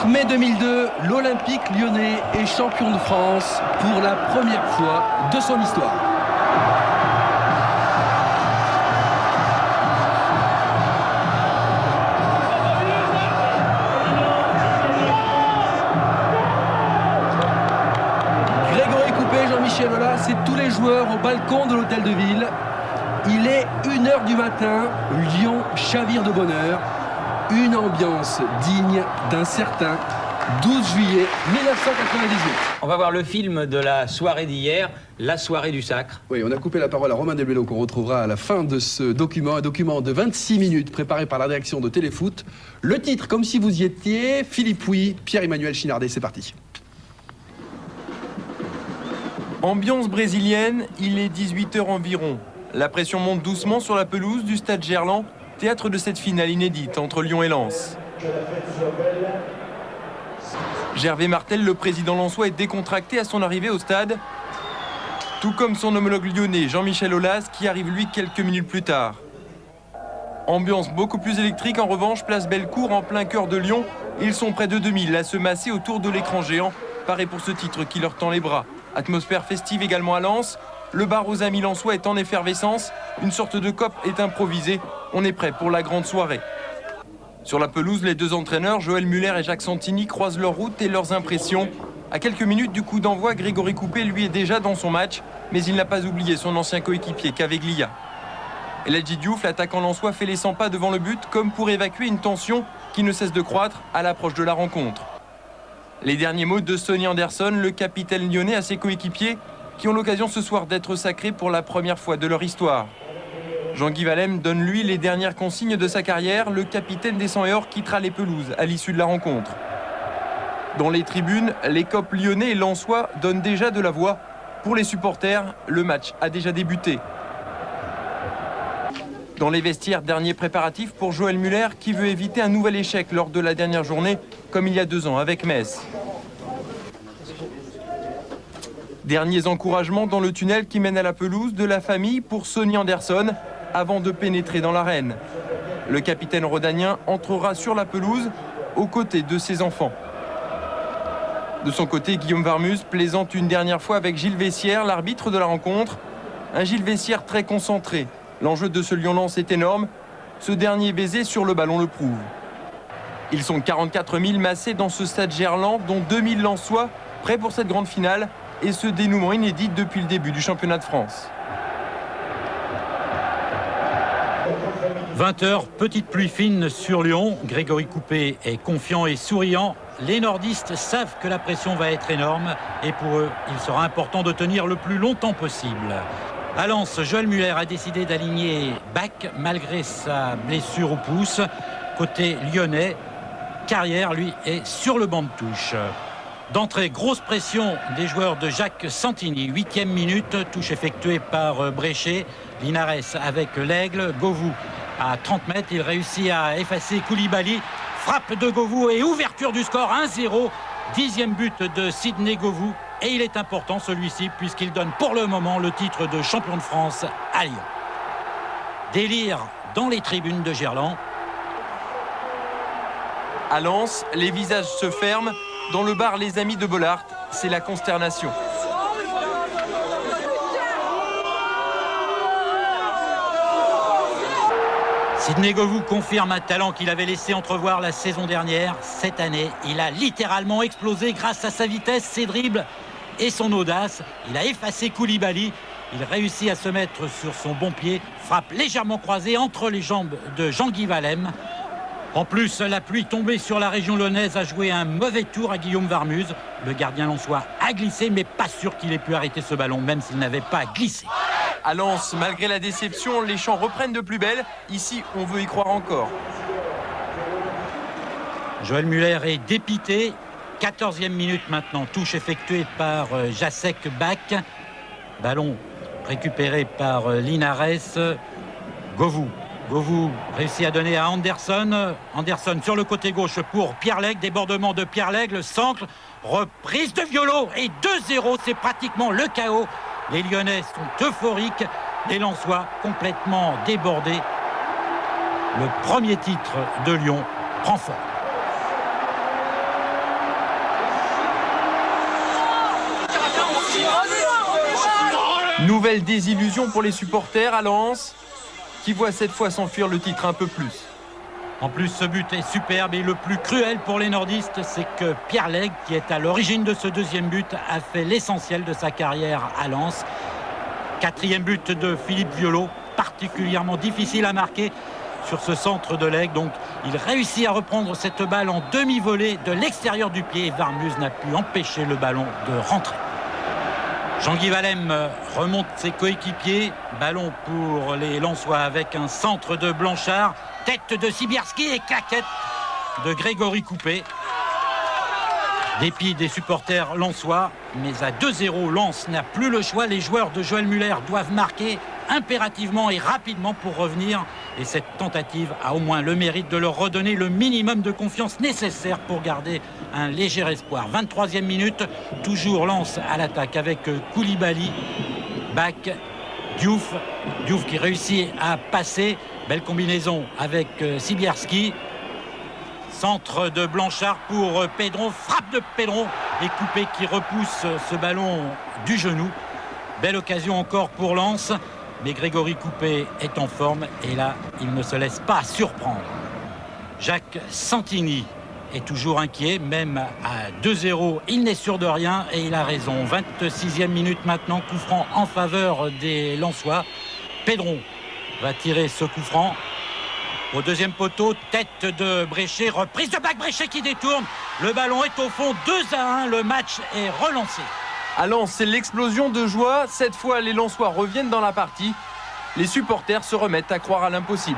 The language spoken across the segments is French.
mai 2002, l'Olympique lyonnais est champion de France pour la première fois de son histoire. Grégory Coupé, Jean-Michel Aulas, c'est tous les joueurs au balcon de l'hôtel de ville. Il est 1h du matin, Lyon chavire de bonheur. Une ambiance digne d'un certain 12 juillet 1998. On va voir le film de la soirée d'hier, la soirée du sacre. Oui, on a coupé la parole à Romain Delbello qu'on retrouvera à la fin de ce document, un document de 26 minutes préparé par la rédaction de Téléfoot. Le titre, comme si vous y étiez, Philippe Pouy, Pierre-Emmanuel Chinardet, c'est parti. Ambiance brésilienne, il est 18h environ. La pression monte doucement sur la pelouse du stade Gerland, théâtre de cette finale inédite entre Lyon et Lens. Gervais Martel, le président lensois, est décontracté à son arrivée au stade, tout comme son homologue lyonnais Jean-Michel Aulas qui arrive lui quelques minutes plus tard. Ambiance beaucoup plus électrique en revanche, place Bellecour en plein cœur de Lyon. Ils sont près de 2000 à se masser autour de l'écran géant, paré pour ce titre qui leur tend les bras. Atmosphère festive également à Lens. Le bar aux amis lensois est en effervescence. Une sorte de COP est improvisée. On est prêt pour la grande soirée. Sur la pelouse, les deux entraîneurs, Joël Muller et Jacques Santini, croisent leurs routes et leurs impressions. À quelques minutes du coup d'envoi, Grégory Coupé, lui, est déjà dans son match. Mais il n'a pas oublié son ancien coéquipier, Caveglia. El Hadji Diouf, l'attaquant lensois, fait les 100 pas devant le but, comme pour évacuer une tension qui ne cesse de croître à l'approche de la rencontre. Les derniers mots de Sonny Anderson, le capitaine lyonnais, à ses coéquipiers, qui ont l'occasion ce soir d'être sacrés pour la première fois de leur histoire. Jean-Guy Valem donne lui les dernières consignes de sa carrière. Le capitaine des 100 et or quittera les pelouses à l'issue de la rencontre. Dans les tribunes, les copes lyonnais et lensois donnent déjà de la voix. Pour les supporters, le match a déjà débuté. Dans les vestiaires, dernier préparatif pour Joël Muller qui veut éviter un nouvel échec lors de la dernière journée, comme il y a 2 ans avec Metz. Derniers encouragements dans le tunnel qui mène à la pelouse de la famille pour Sonny Anderson avant de pénétrer dans l'arène. Le capitaine rhodanien entrera sur la pelouse aux côtés de ses enfants. De son côté, Guillaume Varmus plaisante une dernière fois avec Gilles Vessière, l'arbitre de la rencontre. Un Gilles Vessière très concentré. L'enjeu de ce Lyon-Lens est énorme. Ce dernier baiser sur le ballon le prouve. Ils sont 44 000 massés dans ce stade Gerland, dont 2 000 lensois, prêts pour cette grande finale. Et ce dénouement inédit depuis le début du championnat de France. 20h, petite pluie fine sur Lyon. Grégory Coupé est confiant et souriant. Les nordistes savent que la pression va être énorme et pour eux, il sera important de tenir le plus longtemps possible. À Lens, Joël Muller a décidé d'aligner Bach malgré sa blessure au pouce. Côté lyonnais, Carrière, lui, est sur le banc de touche. D'entrée, grosse pression des joueurs de Jacques Santini. 8e minute, touche effectuée par Bréchet. Linares avec l'Aigle. Govou à 30 mètres, il réussit à effacer Koulibaly. Frappe de Govou et ouverture du score 1-0. 10e but de Sidney Govou. Et il est important celui-ci puisqu'il donne pour le moment le titre de champion de France à Lyon. Délire dans les tribunes de Gerland. À Lens, les visages se ferment. Dans le bar Les Amis de Bollaert, c'est la consternation. Sidney Govou confirme un talent qu'il avait laissé entrevoir la saison dernière. Cette année, il a littéralement explosé grâce à sa vitesse, ses dribbles et son audace. Il a effacé Koulibaly. Il réussit à se mettre sur son bon pied. Frappe légèrement croisée entre les jambes de Jean-Guy Valem. En plus, la pluie tombée sur la région lyonnaise a joué un mauvais tour à Guillaume Varmus. Le gardien lensois a glissé, mais pas sûr qu'il ait pu arrêter ce ballon, même s'il n'avait pas glissé. À Lens, malgré la déception, les chants reprennent de plus belle. Ici, on veut y croire encore. Joël Muller est dépité. 14e minute maintenant, touche effectuée par Jacek Bach. Ballon récupéré par Linares. Govou réussit à donner à Anderson. Anderson sur le côté gauche pour Pierre Lègle. Débordement de Pierre Lègle. Centre. Reprise de Violo. Et 2-0. C'est pratiquement le chaos. Les Lyonnais sont euphoriques. Les Lensois complètement débordés. Le premier titre de Lyon prend forme. Nouvelle désillusion pour les supporters à Lens, qui voient cette fois s'enfuir le titre un peu plus. En plus, ce but est superbe et le plus cruel pour les nordistes, c'est que Pierre Lègue, qui est à l'origine de ce deuxième but, a fait l'essentiel de sa carrière à Lens. 4e but de Philippe Violot, particulièrement difficile à marquer sur ce centre de Lègue. Donc, il réussit à reprendre cette balle en demi-volée de l'extérieur du pied et Varmuz n'a pu empêcher le ballon de rentrer. Jean-Guy Wallem remonte ses coéquipiers. Ballon pour les Lensois avec un centre de Blanchard. Tête de Sibierski et claquette de Grégory Coupé. Dépit des supporters lensois, mais à 2-0, Lens n'a plus le choix. Les joueurs de Joël Muller doivent marquer impérativement et rapidement pour revenir. Et cette tentative a au moins le mérite de leur redonner le minimum de confiance nécessaire pour garder un léger espoir. 23e minute, toujours Lens à l'attaque avec Koulibaly, Bach, Diouf qui réussit à passer. Belle combinaison avec Sibierski. Centre de Blanchard pour Pedron, frappe de Pedron et Coupé qui repousse ce ballon du genou. Belle occasion encore pour Lens, mais Grégory Coupé est en forme et là, il ne se laisse pas surprendre. Jacques Santini est toujours inquiet, même à 2-0, il n'est sûr de rien et il a raison. 26e minute maintenant, coup franc en faveur des Lensois. Pedron va tirer ce coup franc. Au deuxième poteau, tête de Bréchet, reprise de Bach, Bréchet qui détourne. Le ballon est au fond, 2-1, le match est relancé. À Lens, c'est l'explosion de joie. Cette fois, les Lensois reviennent dans la partie. Les supporters se remettent à croire à l'impossible.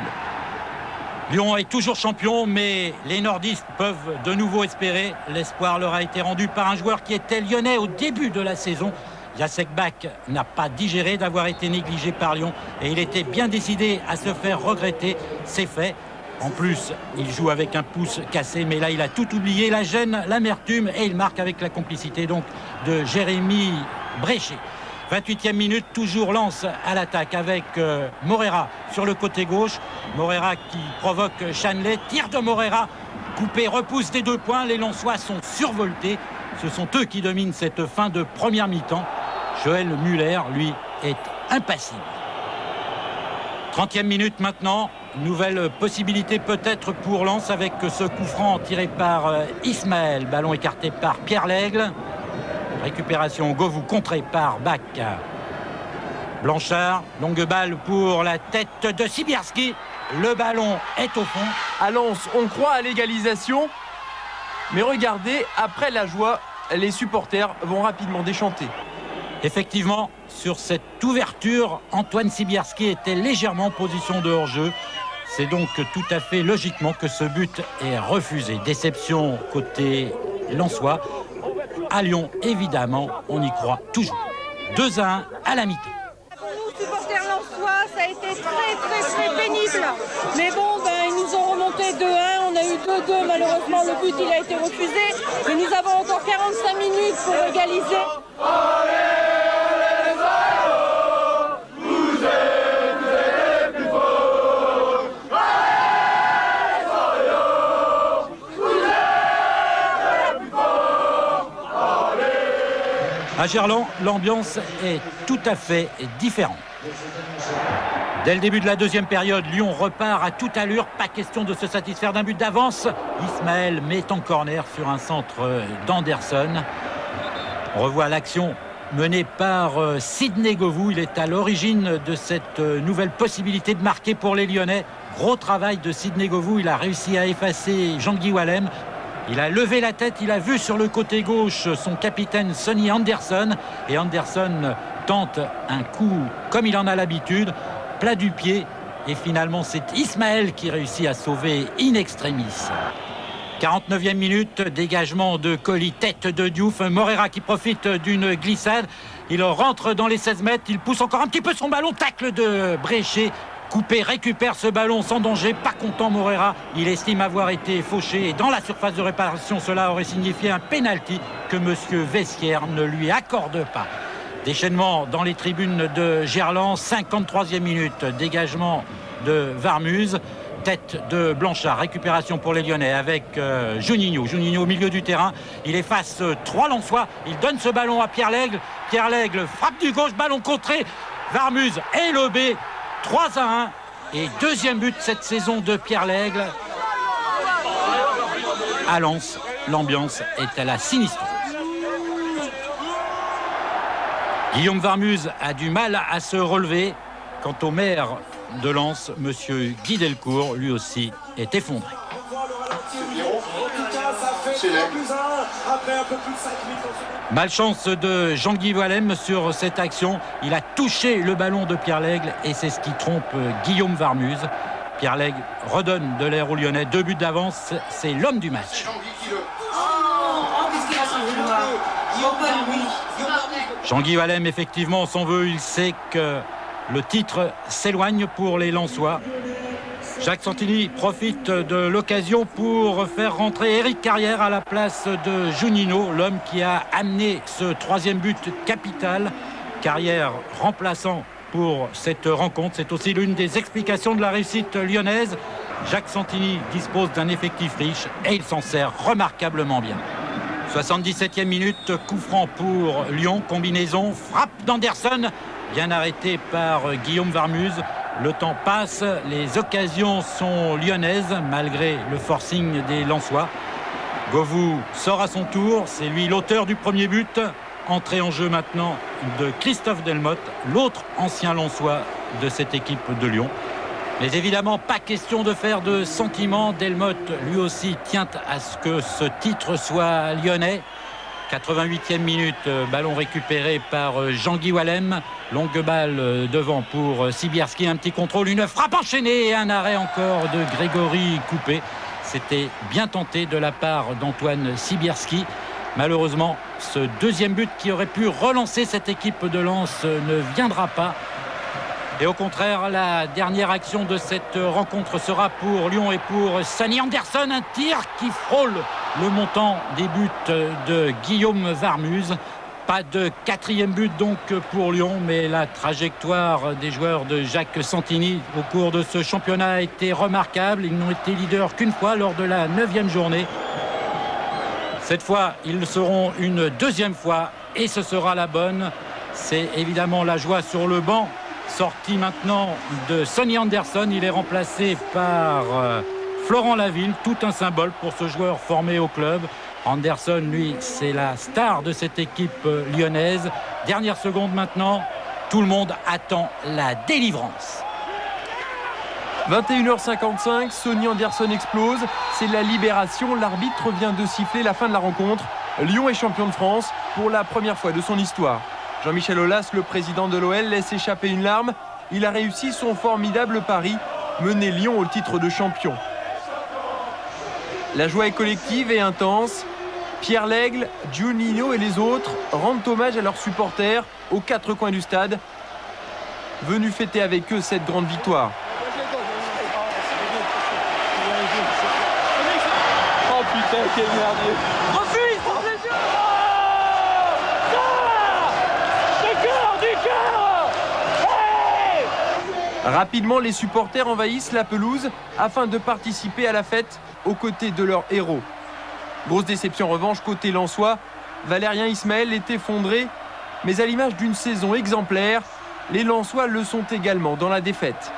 Lyon est toujours champion, mais les nordistes peuvent de nouveau espérer. L'espoir leur a été rendu par un joueur qui était lyonnais au début de la saison. Jacek Bach n'a pas digéré d'avoir été négligé par Lyon et il était bien décidé à se faire regretter. C'est fait. En plus, il joue avec un pouce cassé, mais là, il a tout oublié, la gêne, l'amertume, et il marque avec la complicité donc de Jérémy Bréchet. 28e minute, toujours Lens à l'attaque avec Morera sur le côté gauche. Morera qui provoque Chanley, tir de Morera, Coupé, repousse des 2 points. Les Lensois sont survoltés. Ce sont eux qui dominent cette fin de première mi-temps. Joël Muller, lui, est impassible. 30e minute maintenant. Nouvelle possibilité peut-être pour Lens avec ce coup franc tiré par Ismaël. Ballon écarté par Pierre Lègle. Récupération Govou contrée par Bach. Blanchard, longue balle pour la tête de Sibierski. Le ballon est au fond. À Lens, on croit à l'égalisation. Mais regardez, après la joie, les supporters vont rapidement déchanter. Effectivement, sur cette ouverture, Antoine Sibierski était légèrement en position de hors-jeu. C'est donc tout à fait logiquement que ce but est refusé. Déception côté lensois. À Lyon, évidemment, on y croit toujours. 2-1 à la mi-temps. Pour nous, supporters lensois, ça a été très pénible. Mais bon, ils nous ont remonté 2-1. On a eu 2-2. Malheureusement, le but il a été refusé. Mais nous avons encore 45 minutes pour égaliser. À Gerland, l'ambiance est tout à fait différente. Dès le début de la deuxième période, Lyon repart à toute allure. Pas question de se satisfaire d'un but d'avance. Ismaël met en corner sur un centre d'Anderson. On revoit l'action menée par Sidney Govou. Il est à l'origine de cette nouvelle possibilité de marquer pour les Lyonnais. Gros travail de Sidney Govou. Il a réussi à effacer Jean-Guy Wallem. Il a levé la tête, il a vu sur le côté gauche son capitaine Sonny Anderson. Et Anderson tente un coup comme il en a l'habitude, plat du pied. Et finalement, c'est Ismaël qui réussit à sauver in extremis. 49e minute, dégagement de Colli, tête de Diouf. Morera qui profite d'une glissade. Il rentre dans les 16 mètres, il pousse encore un petit peu son ballon. Tacle de Bréchet. Coupé récupère ce ballon sans danger, pas content Morera. Il estime avoir été fauché et dans la surface de réparation, cela aurait signifié un pénalty que monsieur Vessière ne lui accorde pas. Déchaînement dans les tribunes de Gerland, 53e minute, dégagement de Varmuz. tête de Blanchard. Récupération pour les Lyonnais avec Juninho. Juninho au milieu du terrain. Il efface 3 Lensois. Il donne ce ballon à Pierre Lègle. Pierre Lègle frappe du gauche, ballon contré. Varmuz et lobé. 3-1. Et deuxième but cette saison de Pierre Lègle. À Lens, l'ambiance est à la sinistre. Guillaume Varmuz a du mal à se relever. Quant au maire de Lens, monsieur Guy Delcourt, lui aussi est effondré. Malchance de Jean-Guy Wallem sur cette action. Il a touché le ballon de Pierre Lègle et c'est ce qui trompe Guillaume Varmuz. Pierre Lègle redonne de l'air aux Lyonnais. 2 buts d'avance, c'est l'homme du match. Jean-Guy Wallem, effectivement, s'en veut. Il sait que le titre s'éloigne pour les Lensois. Jacques Santini profite de l'occasion pour faire rentrer Éric Carrière à la place de Juninho, l'homme qui a amené ce 3e but capital. Carrière remplaçant pour cette rencontre. C'est aussi l'une des explications de la réussite lyonnaise. Jacques Santini dispose d'un effectif riche et il s'en sert remarquablement bien. 77e minute, coup franc pour Lyon, combinaison, frappe d'Anderson, bien arrêté par Guillaume Varmuz. Le temps passe, les occasions sont lyonnaises malgré le forcing des Lensois. Govou sort à son tour, c'est lui l'auteur du premier but. Entrée en jeu maintenant de Christophe Delmotte, l'autre ancien Lensois de cette équipe de Lyon. Mais évidemment, pas question de faire de sentiments. Delmotte, lui aussi, tient à ce que ce titre soit lyonnais. 88e minute, ballon récupéré par Jean-Guy Wallem. Longue balle devant pour Sibierski. Un petit contrôle, une frappe enchaînée et un arrêt encore de Grégory Coupé. C'était bien tenté de la part d'Antoine Sibierski. Malheureusement, ce deuxième but qui aurait pu relancer cette équipe de Lens ne viendra pas. Et au contraire, la dernière action de cette rencontre sera pour Lyon et pour Sonny Anderson. Un tir qui frôle le montant des buts de Guillaume Varmuz. Pas de 4e but donc pour Lyon, mais la trajectoire des joueurs de Jacques Santini au cours de ce championnat a été remarquable. Ils n'ont été leaders qu'une fois lors de la 9e journée. Cette fois, ils le seront une 2e fois et ce sera la bonne. C'est évidemment la joie sur le banc. Sorti maintenant de Sonny Anderson, il est remplacé par Florent Laville, tout un symbole pour ce joueur formé au club. Anderson, lui, c'est la star de cette équipe lyonnaise. Dernière seconde maintenant, tout le monde attend la délivrance. 21h55, Sonny Anderson explose, c'est la libération. L'arbitre vient de siffler la fin de la rencontre. Lyon est champion de France pour la première fois de son histoire. Jean-Michel Aulas, le président de l'OL, laisse échapper une larme. Il a réussi son formidable pari, mener Lyon au titre de champion. La joie est collective et intense. Pierre Lègle, Juninho et les autres rendent hommage à leurs supporters aux 4 coins du stade, venus fêter avec eux cette grande victoire. Oh putain, quel merdier! Rapidement, les supporters envahissent la pelouse afin de participer à la fête aux côtés de leurs héros. Grosse déception en revanche côté lensois. Valérien Ismaël est effondré, mais à l'image d'une saison exemplaire, les Lensois le sont également dans la défaite.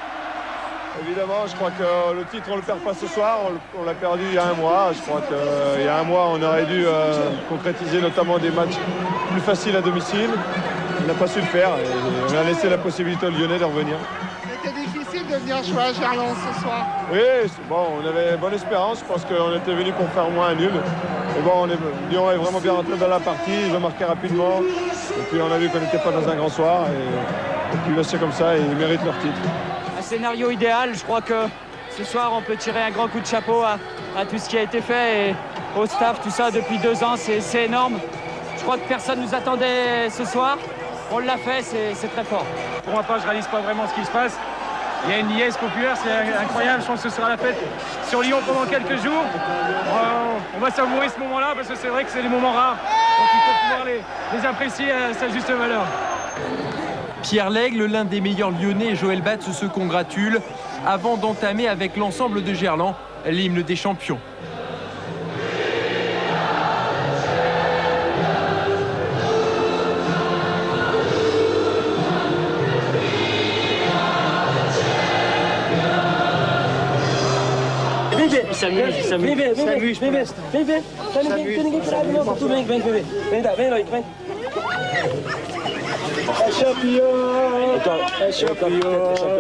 Évidemment, je crois que le titre, on ne le perd pas ce soir, on l'a perdu il y a un mois. Je crois qu'il y a un mois, on aurait dû concrétiser notamment des matchs plus faciles à domicile. On n'a pas su le faire et on a laissé la possibilité aux Lyonnais de revenir. C'était difficile de venir jouer à Gerland ce soir. Oui, bon, on avait bonne espérance. Je pense qu'on était venu pour faire au moins un nul. Mais bon, Lyon est vraiment bien rentré dans la partie, ils ont marqué rapidement. Et puis on a vu qu'on n'était pas dans un grand soir. Et puis là, c'est comme ça, et ils méritent leur titre. Un scénario idéal, je crois que ce soir, on peut tirer un grand coup de chapeau à tout ce qui a été fait et au staff, tout ça depuis 2 ans, c'est énorme. Je crois que personne ne nous attendait ce soir. On l'a fait, c'est très fort. Pour ma part, je ne réalise pas vraiment ce qui se passe. Il y a une liesse populaire, c'est incroyable. Je pense que ce sera la fête sur Lyon pendant quelques jours. On va savourer ce moment-là parce que c'est vrai que c'est des moments rares. Donc il faut pouvoir les apprécier à sa juste valeur. Pierre Lègle, l'un des meilleurs Lyonnais, et Joël Batz se congratulent avant d'entamer avec l'ensemble de Gerland l'hymne des champions. Champion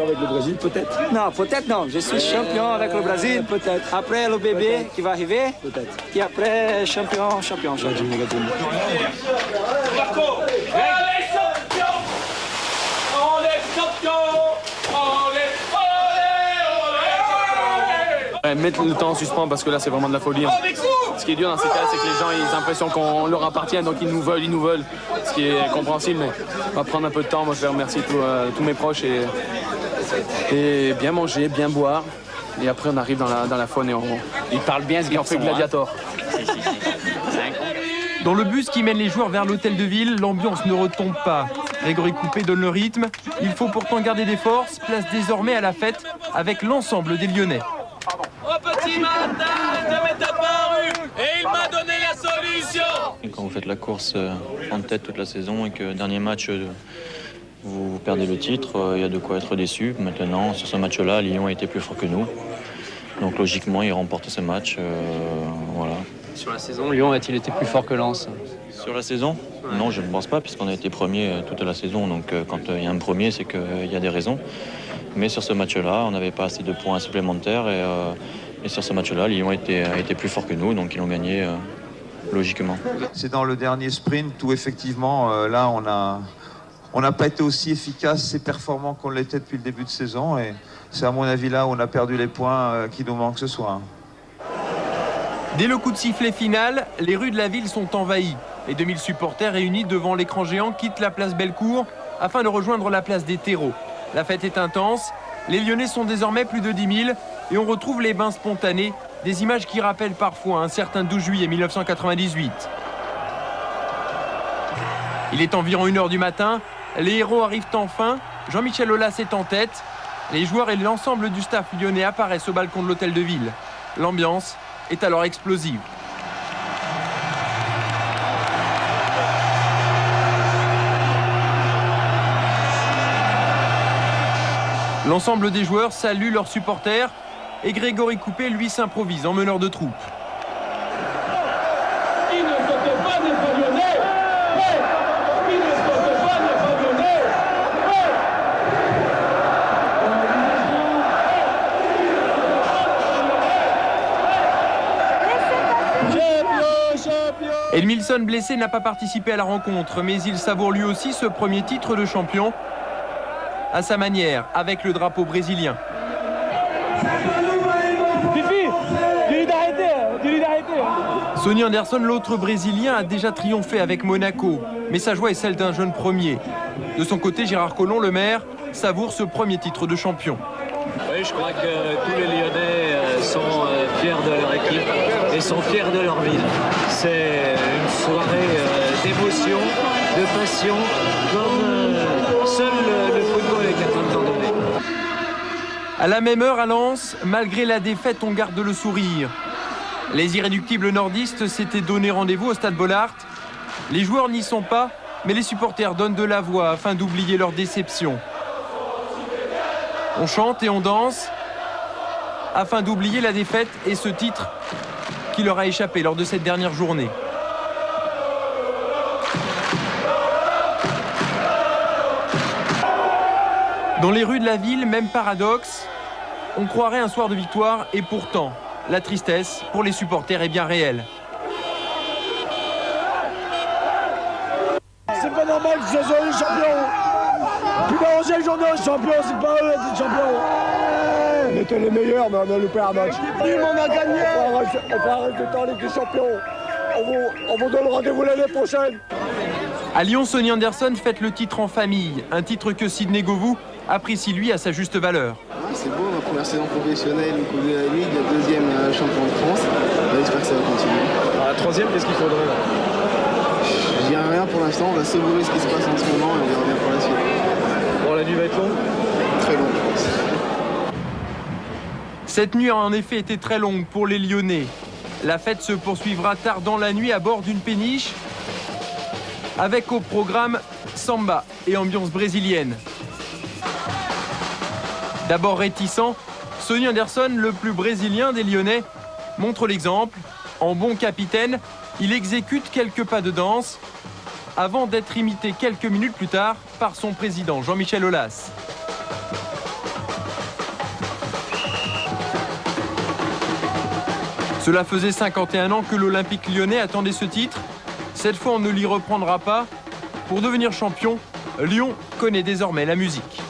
avec le Brésil, peut-être? Non, peut-être non. Je suis champion avec le Brésil, peut-être. Après le bébé qui va arriver, peut-être. Et après champion. Mettre le temps en suspens parce que là c'est vraiment de la folie. Ce qui est dur dans ces cas, c'est que les gens ils ont l'impression qu'on leur appartient, donc ils nous veulent, ce qui est compréhensible, mais on va prendre un peu de temps. Moi je vais remercier tous mes proches et bien manger, bien boire, et après on arrive dans la faune et il parle bien ce garçon, on fait Gladiator. Dans le bus qui mène les joueurs vers l'hôtel de ville, l'ambiance ne retombe pas. Grégory Coupé donne le rythme. Il faut pourtant garder des forces. Place désormais à la fête avec l'ensemble des Lyonnais. Au petit matin, il m'est apparu et il m'a donné la solution. Et quand vous faites la course en tête toute la saison et que dernier match vous perdez le titre, il y a de quoi être déçu. Maintenant, sur ce match-là, Lyon a été plus fort que nous. Donc logiquement, il remporte ce match. Voilà. Sur la saison, Lyon a-t-il été plus fort que Lens? Sur la saison? Non, je ne pense pas, puisqu'on a été premier toute la saison. Donc quand il y a un premier, c'est qu'il y a des raisons. Mais sur ce match-là, on n'avait pas assez de points supplémentaires. Et sur ce match-là, Lyon a été plus fort que nous, donc ils ont gagné logiquement. C'est dans le dernier sprint où effectivement, là, on n'a pas été aussi efficace et performant qu'on l'était depuis le début de saison. Et c'est à mon avis là où on a perdu les points qui nous manquent ce soir. Dès le coup de sifflet final, les rues de la ville sont envahies. Les 2000 supporters réunis devant l'écran géant quittent la place Bellecour afin de rejoindre la place des terreaux. La fête est intense, les Lyonnais sont désormais plus de 10 000 et on retrouve les bains spontanés, des images qui rappellent parfois un certain 12 juillet 1998. Il est environ 1h du matin, les héros arrivent enfin, Jean-Michel Aulas est en tête, les joueurs et l'ensemble du staff lyonnais apparaissent au balcon de l'hôtel de ville. L'ambiance est alors explosive. L'ensemble des joueurs salue leurs supporters et Grégory Coupé, lui, s'improvise en meneur de troupe. Il ne saute pas, n'est pas lyonnais. Il ne saute pas, n'est pas lyonnais. Edmilson, blessé, n'a pas participé à la rencontre, mais il savoure lui aussi ce premier titre de champion à sa manière, avec le drapeau brésilien. Sonny Anderson, l'autre Brésilien, a déjà triomphé avec Monaco, mais sa joie est celle d'un jeune premier. De son côté, Gérard Collomb, le maire, savoure ce premier titre de champion. Oui, je crois que tous les Lyonnais sont fiers de leur équipe et sont fiers de leur ville. C'est une soirée d'émotion, de passion, comme seul le football est capable d'en donner. À la même heure à Lens, malgré la défaite, on garde le sourire. Les irréductibles nordistes s'étaient donné rendez-vous au stade Bollaert. Les joueurs n'y sont pas, mais les supporters donnent de la voix afin d'oublier leur déception. On chante et on danse afin d'oublier la défaite et ce titre qui leur a échappé lors de cette dernière journée. Dans les rues de la ville, même paradoxe, on croirait un soir de victoire et pourtant, la tristesse pour les supporters est bien réelle. C'est pas normal que ce soit les champions. Puis dans 11e journée, les champions, c'est pas eux les champions. On était les meilleurs, mais on a loupé un match. On a gagné. On va arrêter de temps avec les champions. On vous donne rendez-vous l'année prochaine. À Lyon, Sonny Anderson fête le titre en famille. Un titre que Sidney Govou apprécie lui à sa juste valeur. C'est beau, ma première saison professionnelle, une Coupe de la Ligue, la deuxième champion de France. J'espère que ça va continuer. Alors, la troisième, qu'est-ce qu'il faudrait là? Je dirais rien pour l'instant, on va savourer ce qui se passe en ce moment et on verra bien pour la suite. Bon, la nuit va être longue. Très longue. Cette nuit a en effet été très longue pour les Lyonnais. La fête se poursuivra tard dans la nuit à bord d'une péniche avec au programme samba et ambiance brésilienne. D'abord réticent, Sonny Anderson, le plus brésilien des Lyonnais, montre l'exemple. En bon capitaine, il exécute quelques pas de danse avant d'être imité quelques minutes plus tard par son président Jean-Michel Aulas. Cela faisait 51 ans que l'Olympique lyonnais attendait ce titre. Cette fois, on ne l'y reprendra pas. Pour devenir champion, Lyon connaît désormais la musique.